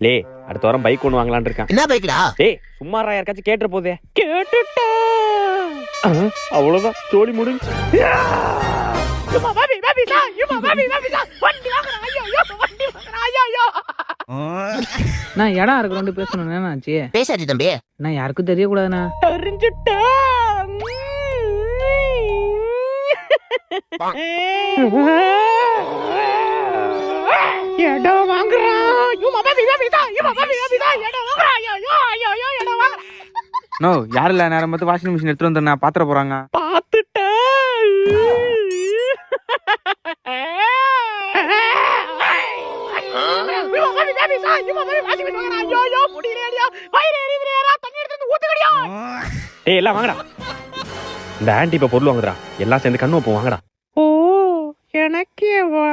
லே அடுத்த வாரம் பைக் ஒன்று வாங்கலான்னு இருக்கேன். என்ன பைக்டா? டேய் சும்மாரா யாருக்காச்சும் கேட்டுற போதே. கேட்டுட்டேன். அவ்வளவுதான் ஜோலி முடிஞ்சு. நான் இடம் இருக்கிறோண்டு பேசணும் என்னாச்சு? பேசாச்சு தம்பி. நான் யாருக்கும் தெரியக்கூடாதுண்ணா. இடம் வாங்குறான். நோ யாரும் இல்ல, நேரம் பார்த்து வாஷிங் மிஷின் எடுத்துட்டு வந்து நான் பாத்திர போறாங்க. டேய் எல்லாம் வாங்கடா. இந்த ஆன்டி இப்ப பொருள் வாங்குறா. எல்லாம் சேர்ந்து கண்ணு வைப்போம் வாங்கடா. ஓ எனக்கே வா.